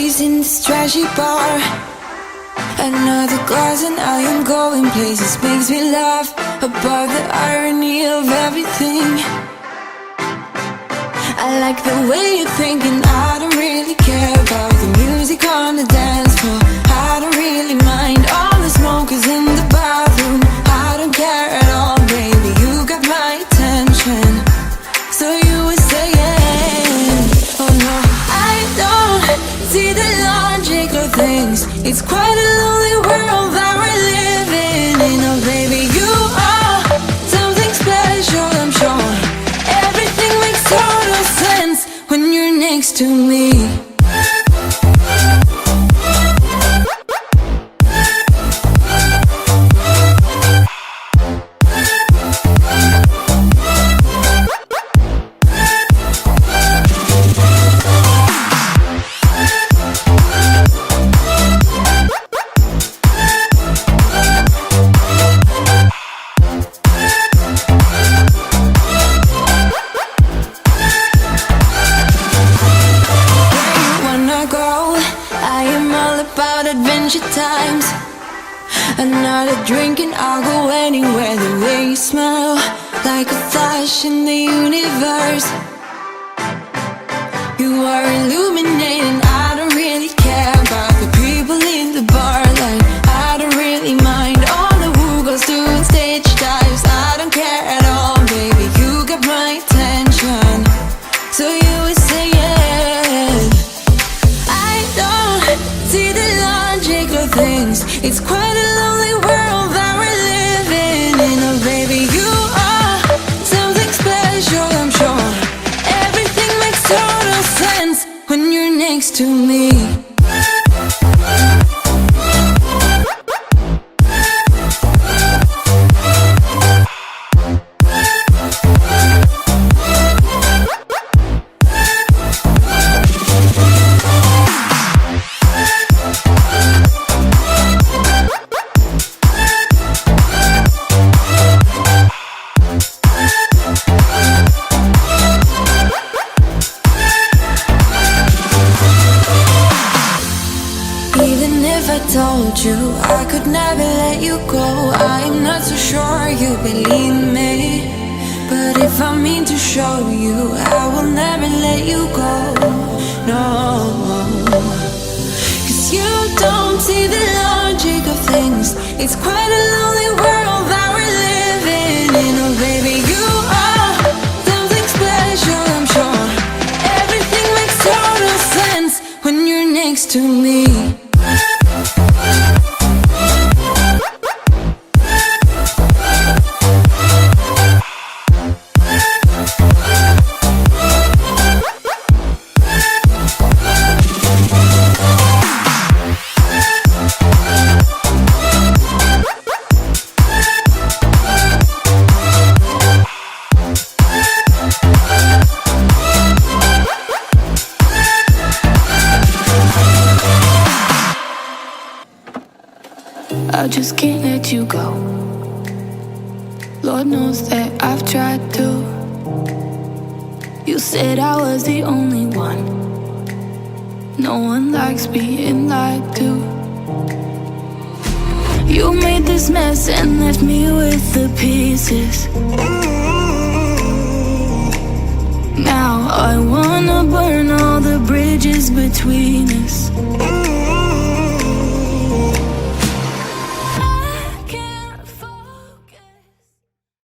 days in this trashy bar. Another glass and I am going places. Makes me laugh about the irony of everything. I like the way you're thinking. I don't really care about the music on the dance floor. I don't really mind all the smokers in the bathroom. I don't care at all, baby, you got my attention. So you were saying, oh no, I don't see the logic of things. It's quite a lonely world that we're living in. Oh baby, you are something special, I'm sure. Everything makes total sense when you're next to me. Times another drink and I'll go anywhere. The way you smell, like a flash in the universe. You are illuminating. I don't really care about the people in the bar line. I don't really mind all the who goes doing stage dives. I don't care at all, baby, you got my attention. So you were saying, I don't see the logic of things. It's quite a lonely world that we're living in. Oh baby, you are something special, I'm sure. Everything makes total sense when you're next to me. Told you I could never let you go. I'm not so sure you believe me, but if I mean to show you, I will never let you go. No, 'cause you don't see the logic of things. It's quite a lonely world that we're living in. Oh baby, you are something special, I'm sure. Everything makes total sense when you're next to me. I just can't let you go. Lord knows that I've tried to. You said I was the only one. No one likes being lied to. You made this mess and left me with the pieces. Now I wanna burn all the bridges between us.